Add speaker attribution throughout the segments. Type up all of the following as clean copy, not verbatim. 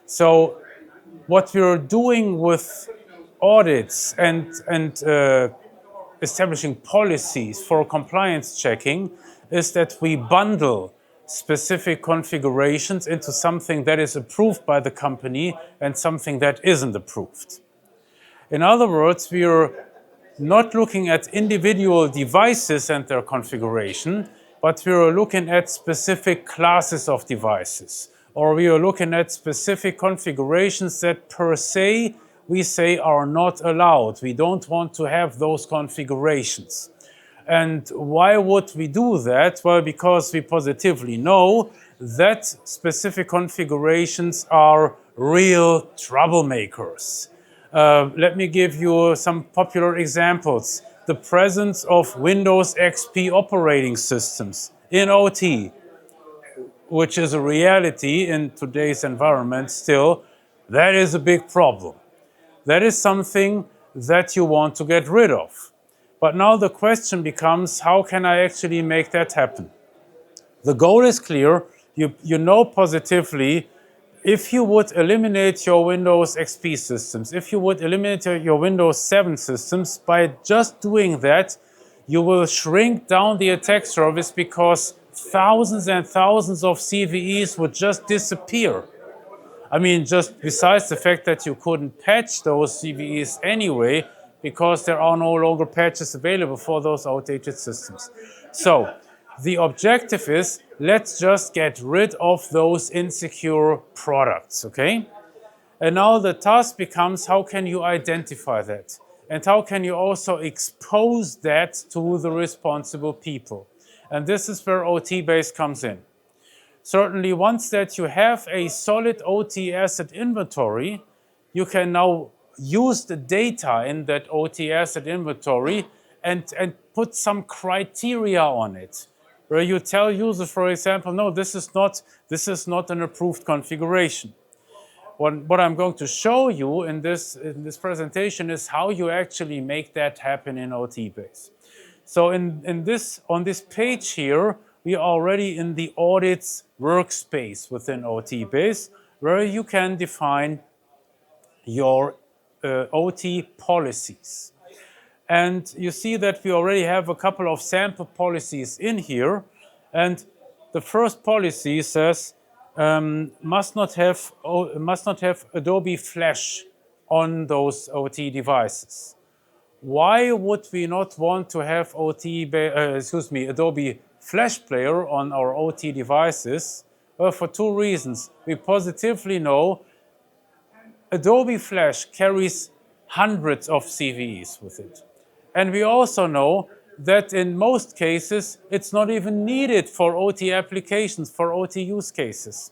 Speaker 1: So what we're doing with audits and establishing policies for compliance checking is that we bundle specific configurations into something that is approved by the company and something that isn't approved. In other words, we are not looking at individual devices and their configuration, but we are looking at specific classes of devices, or we are looking at specific configurations that per se we say are not allowed. We don't want to have those configurations. And why would we do that? Well, because we positively know that specific configurations are real troublemakers. Let me give you some popular examples. The presence of Windows XP operating systems in OT, which is a reality in today's environment still, that is a big problem. That is something that you want to get rid of. But now the question becomes, how can I actually make that happen? The goal is clear. You know positively, if you would eliminate your Windows XP systems, if you would eliminate your Windows 7 systems, by just doing that, you will shrink down the attack surface because thousands and thousands of CVEs would just disappear. I mean, just besides the fact that you couldn't patch those CVEs anyway, because there are no longer patches available for those outdated systems. So the objective is, let's just get rid of those insecure products, okay? And now the task becomes, how can you identify that? And how can you also expose that to the responsible people? And this is where OTbase comes in. Certainly, once that you have a solid OT asset inventory, you can now use the data in that OT asset inventory and put some criteria on it, where you tell users, for example, no, this is not an approved configuration. What I'm going to show you in this presentation is how you actually make that happen in OTbase. So on this page here, we are already in the audits workspace within OTbase, where you can define your OT policies. And you see that we already have a couple of sample policies in here. And the first policy says must not have Adobe Flash on those OT devices. Why would we not want to have Adobe Flash Player on our OT devices? Well, for two reasons. We positively know Adobe Flash carries hundreds of CVEs with it. And we also know that in most cases, it's not even needed for OT applications, for OT use cases.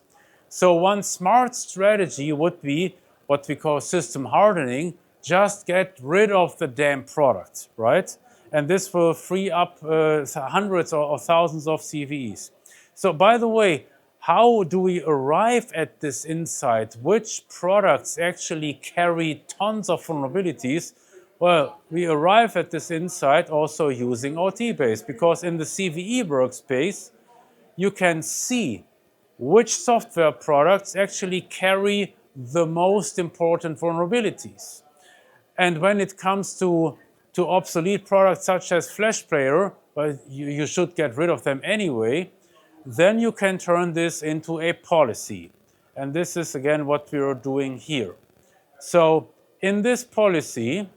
Speaker 1: So one smart strategy would be what we call system hardening. Just get rid of the damn product, right? And this will free up hundreds or thousands of CVEs. So by the way, how do we arrive at this insight? Which products actually carry tons of vulnerabilities? Well, we arrive at this insight also using OTbase, because in the CVE workspace, you can see which software products actually carry the most important vulnerabilities. And when it comes to obsolete products such as Flash Player, well, you should get rid of them anyway, then you can turn this into a policy. And this is again what we are doing here. So in this policy,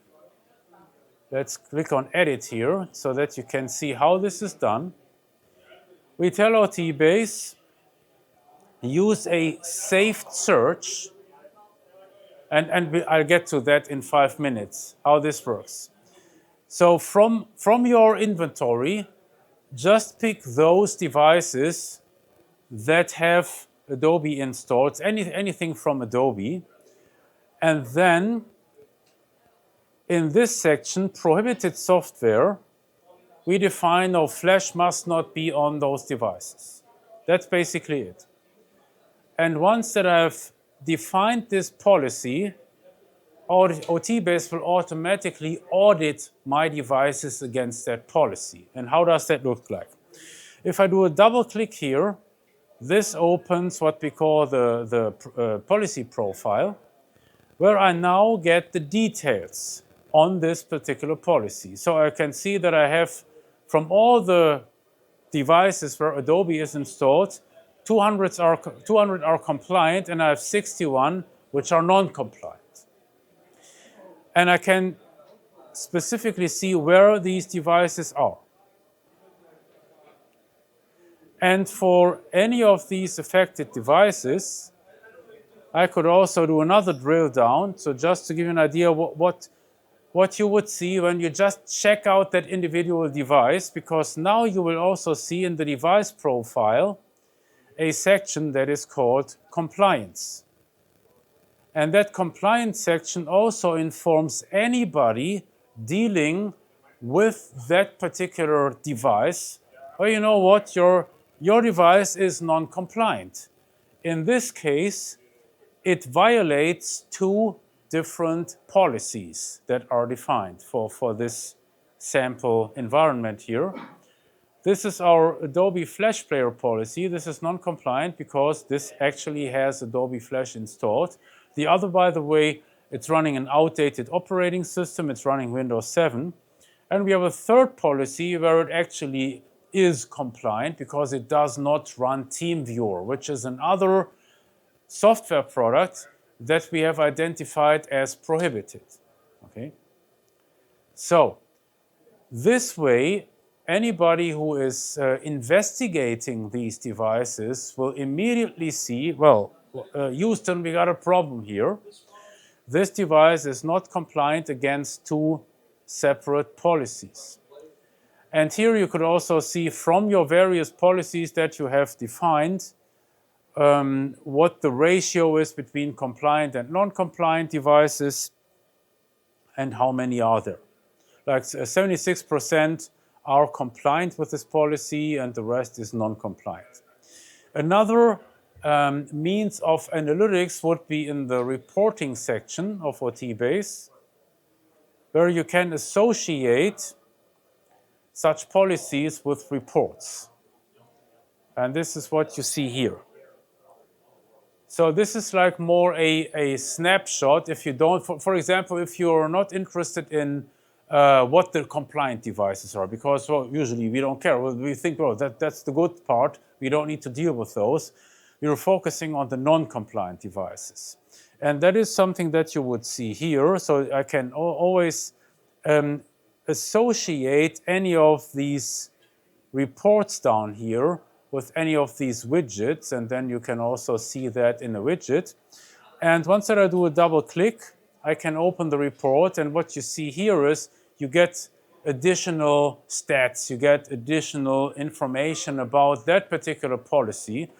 Speaker 1: let's click on Edit here so that you can see how this is done. We tell OTbase, use a saved search, and I'll get to that in 5 minutes, how this works. So from your inventory, just pick those devices that have Adobe installed, anything from Adobe, and then in this section, prohibited software, we define no Flash must not be on those devices. That's basically it. And once that I've defined this policy, OTbase will automatically audit my devices against that policy. And how does that look like? If I do a double click here, this opens what we call the policy profile, where I now get the details on this particular policy. So I can see that I have, from all the devices where Adobe is installed, 200 are compliant, and I have 61 which are non-compliant. And I can specifically see where these devices are. And for any of these affected devices, I could also do another drill down. So just to give you an idea what you would see when you just check out that individual device, because now you will also see in the device profile a section that is called compliance. And that compliance section also informs anybody dealing with that particular device, well, you know what, your device is non-compliant. In this case, it violates two different policies that are defined for this sample environment here. This is our Adobe Flash Player policy. This is non-compliant because this actually has Adobe Flash installed. The other, by the way, it's running an outdated operating system. It's running Windows 7. And we have a third policy where it actually is compliant because it does not run TeamViewer, which is another software product that we have identified as prohibited. Okay? So this way, anybody who is investigating these devices will immediately see, well, Houston, we got a problem here. This device is not compliant against two separate policies. And here you could also see from your various policies that you have defined what the ratio is between compliant and non-compliant devices and how many are there. Like 76% are compliant with this policy and the rest is non-compliant. Another means of analytics would be in the reporting section of OTbase, where you can associate such policies with reports. And this is what you see here. So this is like more a snapshot. If you don't, for example, if you're not interested in what the compliant devices are, because well, usually we don't care. Well, we think, well, that's the good part. We don't need to deal with those. We're focusing on the non-compliant devices. And that is something that you would see here. So I can always associate any of these reports down here with any of these widgets, and then you can also see that in a widget. And once that I do a double click, I can open the report, and what you see here is you get additional stats, you get additional information about that particular policy.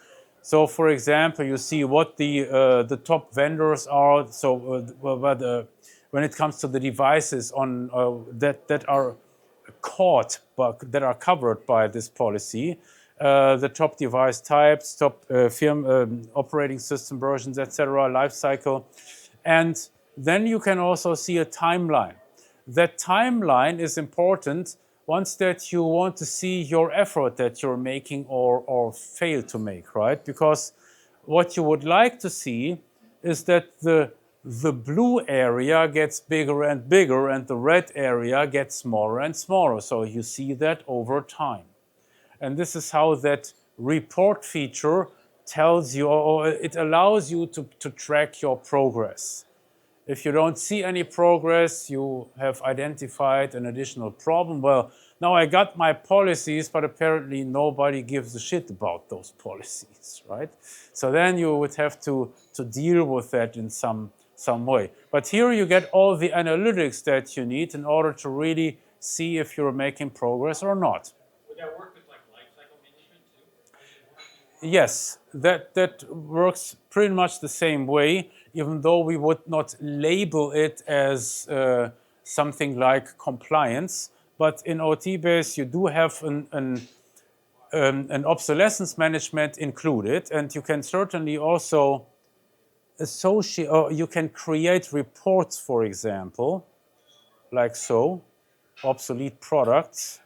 Speaker 1: So for example, you see what the top vendors are, so when it comes to the devices on that are caught, but that are covered by this policy, the top device types, top operating system versions, etc., life cycle. And then you can also see a timeline. That timeline is important once that you want to see your effort that you're making or fail to make, right? Because what you would like to see is that the blue area gets bigger and bigger and the red area gets smaller and smaller. So you see that over time. And this is how that report feature tells you, or it allows you to track your progress. If you don't see any progress, you have identified an additional problem. Well, now I got my policies, but apparently nobody gives a shit about those policies, right? So then you would have to deal with that in some way. But here you get all the analytics that you need in order to really see if you're making progress or not.
Speaker 2: Would that work with like lifecycle management too?
Speaker 1: Yes, that works pretty much the same way, even though we would not label it as something like compliance. But in OTbase, you do have an obsolescence management included, and you can certainly also associate, or you can create reports, for example, like so, obsolete products,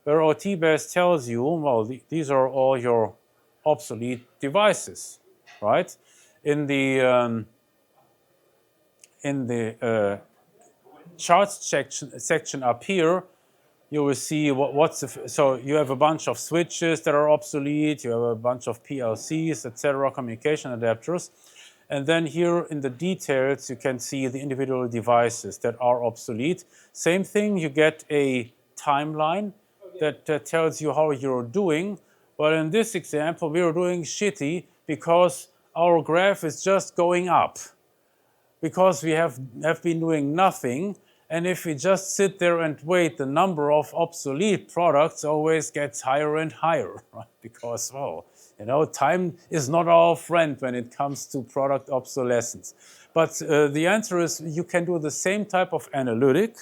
Speaker 1: where OTbase tells you, well, these are all your obsolete devices, right? In the charts section up here, you will see so you have a bunch of switches that are obsolete, you have a bunch of PLCs, etc., communication adapters. And then here in the details, you can see the individual devices that are obsolete. Same thing, you get a timeline that tells you how you're doing. But in this example, we are doing shitty because our graph is just going up, because we have been doing nothing. And if we just sit there and wait, the number of obsolete products always gets higher and higher, right? Because, well, you know, time is not our friend when it comes to product obsolescence. But the answer is you can do the same type of analytic,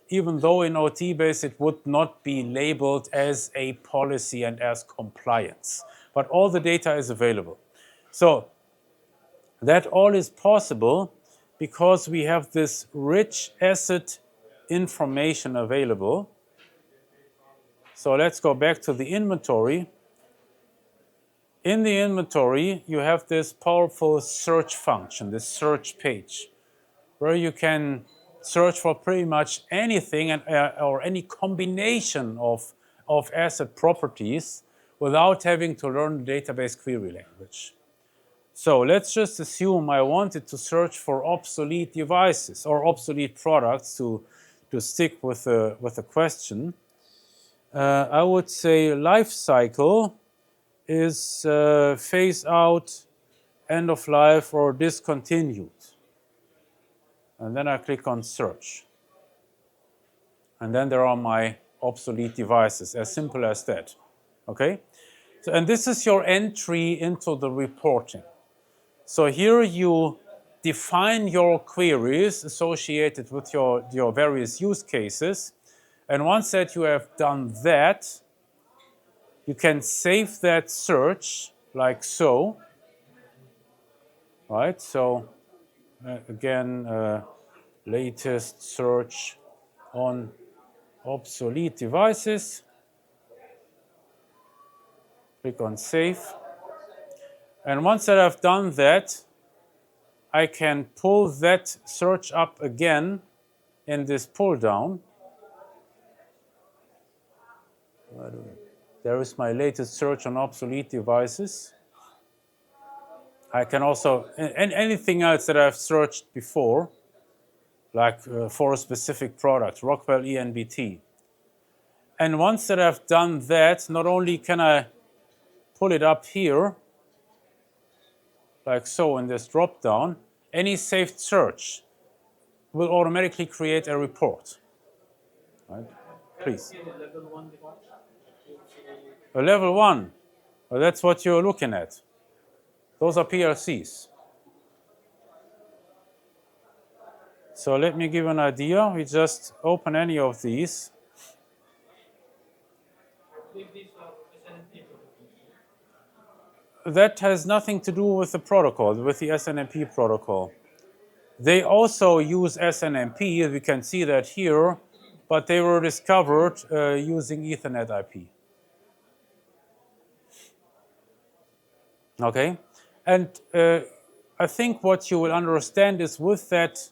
Speaker 1: even though in OTbase it would not be labeled as a policy and as compliance. But all the data is available. So that all is possible because we have this rich asset information available. So let's go back to the inventory. In the inventory, you have this powerful search function, this search page, where you can search for pretty much anything or any combination of asset properties without having to learn the database query language. So let's just assume I wanted to search for obsolete devices or obsolete products to stick with the question. I would say life cycle is phase out, end of life, or discontinued. And then I click on search. And then there are my obsolete devices, as simple as that. Okay? So, and this is your entry into the reporting. So here you define your queries associated with your various use cases. And once that you have done that, you can save that search like so. Right? So again, latest search on obsolete devices. Click on save. And once that I've done that, I can pull that search up again in this pull down. There is my latest search on obsolete devices. I can also, and anything else that I've searched before, like for a specific product, Rockwell ENBT. And once that I've done that, not only can I pull it up here, like so in this drop down, any saved search will automatically create a report. Right? Please. A level 1. Well, that's what you're looking at. Those are PLCs. So let me give an idea. We just open any of these. That has nothing to do with the protocol, with the SNMP protocol. They also use SNMP, we can see that here, but they were discovered using Ethernet IP. Okay, and I think what you will understand is with that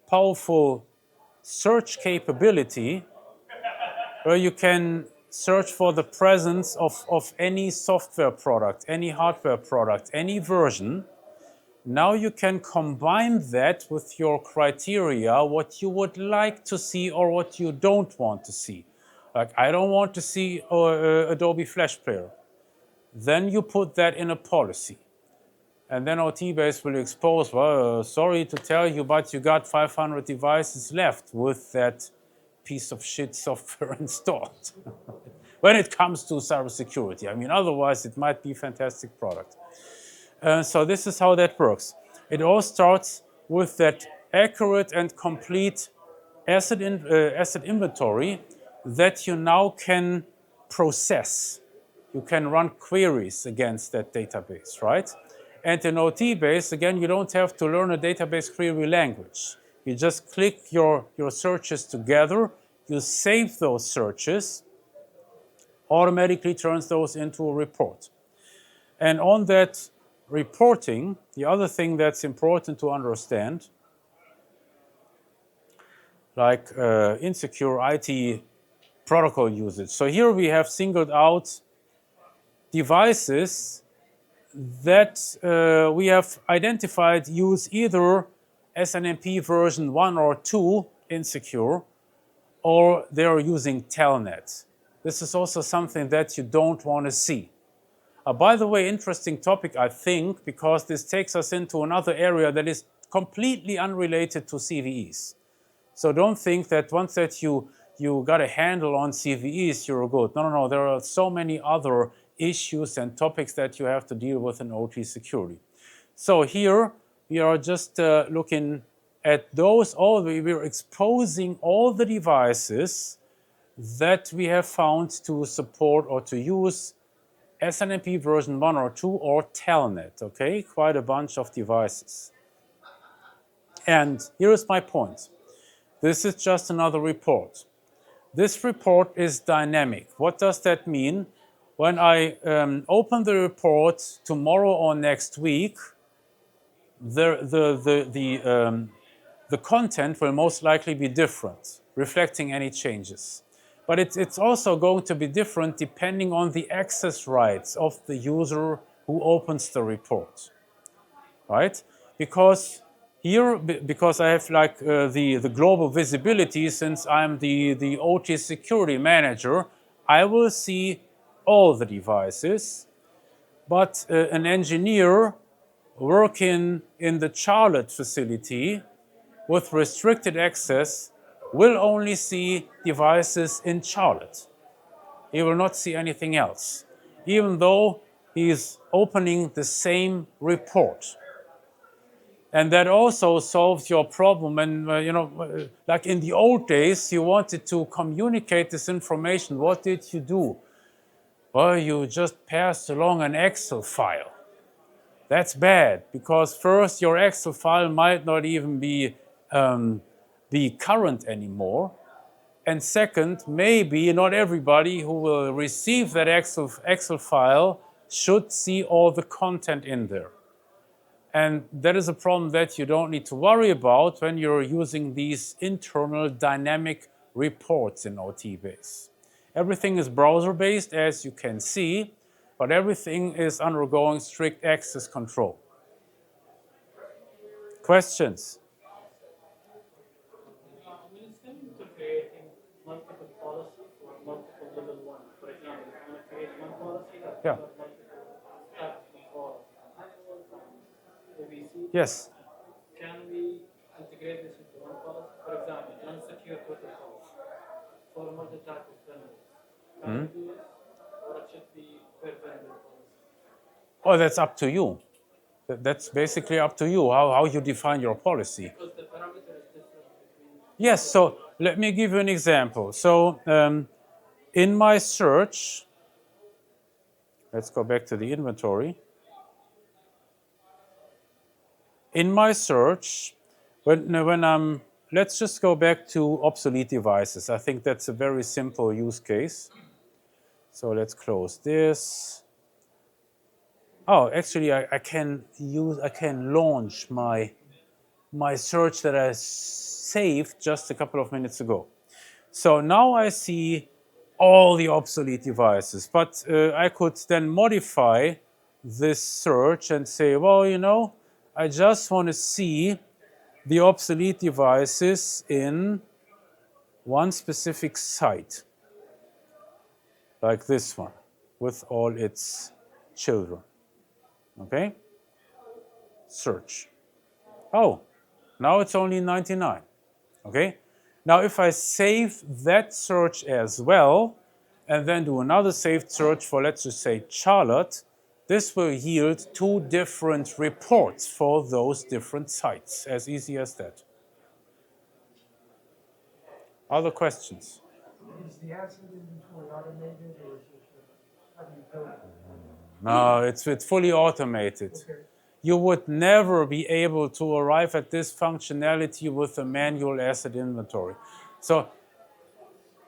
Speaker 1: powerful search capability, where you can search for the presence of any software product, any hardware product, any version. Now you can combine that with your criteria, what you would like to see or what you don't want to see. Like, I don't want to see Adobe Flash Player. Then you put that in a policy. And then OTbase will expose, well, sorry to tell you, but you got 500 devices left with that piece of shit software installed. When it comes to cybersecurity. I mean, otherwise it might be a fantastic product. So this is how that works. It all starts with that accurate and complete asset inventory that you now can process. You can run queries against that database, right? And in OTbase, again, you don't have to learn a database query language. You just click your searches together, you save those searches, automatically turns those into a report. And on that reporting, the other thing that's important to understand, like insecure IT protocol usage. So here we have singled out devices that we have identified use either SNMP version 1 or 2 insecure, or they are using telnet. This is also something that you don't want to see. By the way, interesting topic, I think, because this takes us into another area that is completely unrelated to CVEs. So don't think that once that you got a handle on CVEs, you're good. No, no, no. There are so many other issues and topics that you have to deal with in OT security. So here we are just looking at those. We're exposing all the devices that we have found to support or to use SNMP version 1 or 2 or telnet. Okay, quite a bunch of devices. And here is my point. This is just another report. This report is dynamic. What does that mean? When I open the report tomorrow or next week, the content will most likely be different, reflecting any changes. But it's also going to be different depending on the access rights of the user who opens the report, right? Because here, because I have like the global visibility, since I'm the OT security manager, I will see all the devices. But an engineer working in the Charlotte facility with restricted access will only see devices in Charlotte. He will not see anything else, even though he is opening the same report. And that also solves your problem. And, like in the old days, you wanted to communicate this information. What did you do? Well, you just passed along an Excel file. That's bad, because first, your Excel file might not even be current anymore. And second, maybe not everybody who will receive that Excel file should see all the content in there. And that is a problem that you don't need to worry about when you're using these internal dynamic reports in OTbase. Everything is browser-based, as you can see, but everything is undergoing strict access control. Questions?
Speaker 2: When it's coming to creating multiple policies or multiple level one, for example, if you want to create one policy that's
Speaker 1: Yeah.
Speaker 2: got multiple steps involved, OBC,
Speaker 1: Yes.
Speaker 2: can we integrate this into one policy? For example, unsecure protocol for multi-type of vendors. Can we do this, or it should be per vendor policy?
Speaker 1: Oh, that's up to you. That's basically up to you, how you define your policy.
Speaker 2: Because the parameter is different between.
Speaker 1: Yes, so let me give you an example. So in my search, let's go back to the inventory. In my search, when I'm, let's just go back to obsolete devices. I think that's a very simple use case. So let's close this. Oh, actually, I can launch my search that I saved just a couple of minutes ago. So now I see all the obsolete devices, but I could then modify this search and say, well, I just want to see the obsolete devices in one specific site, like this one, with all its children. Okay? Search. Oh, now it's only 99. Okay? Now, if I save that search as well, and then do another saved search for, let's just say, Charlotte, this will yield 2 different reports for those different sites. As easy as that. Other questions?
Speaker 3: Is the asset inventory automated, or is it, how do you build it?
Speaker 1: No, it's fully automated.
Speaker 3: Okay.
Speaker 1: You would never be able to arrive at this functionality with a manual asset inventory. So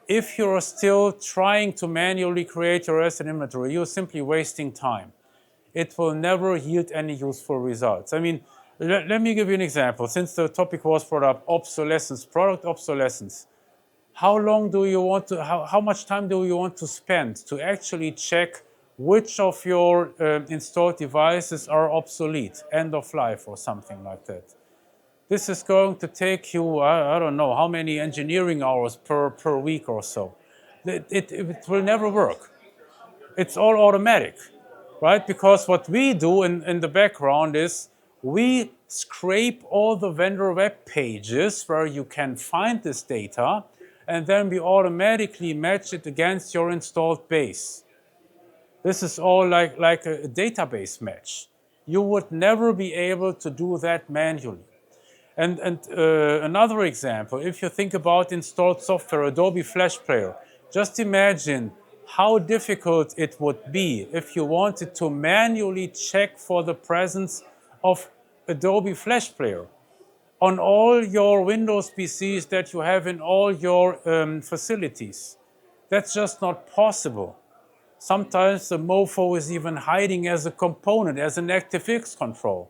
Speaker 1: if you're still trying to manually create your asset inventory, you're simply wasting time. it will never yield any useful results. I mean, let me give you an example. Since the topic was brought up, obsolescence, product obsolescence. How much time do you want to spend to actually check which of your installed devices are obsolete, end of life or something like that? This is going to take you, I don't know, how many engineering hours per week or so. It will never work. It's all automatic, right? Because what we do in the background is we scrape all the vendor web pages where you can find this data, and then we automatically match it against your installed base. This is all like a database match. You would never be able to do that manually. And another example, if you think about installed software, Adobe Flash Player, just imagine how difficult it would be if you wanted to manually check for the presence of Adobe Flash Player on all your Windows PCs that you have in all your facilities. That's just not possible. Sometimes the mofo is even hiding as a component, as an ActiveX control.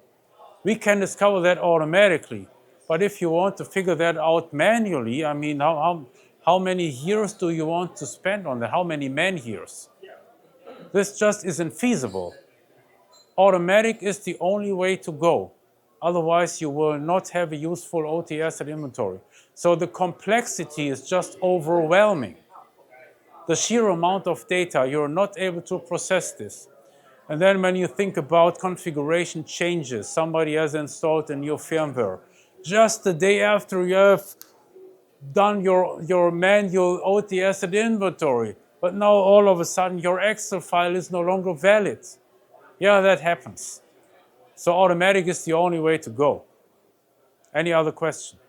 Speaker 1: We can discover that automatically. But if you want to figure that out manually, I mean, how many years do you want to spend on that? How many man years? This just isn't feasible. Automatic is the only way to go. Otherwise, you will not have a useful OT asset inventory. So the complexity is just overwhelming. The sheer amount of data, you're not able to process this. And then when you think about configuration changes, somebody has installed a new firmware. Just the day after you have done your manual OT asset inventory, but now all of a sudden your Excel file is no longer valid. Yeah, that happens. So automatic is the only way to go. Any other questions?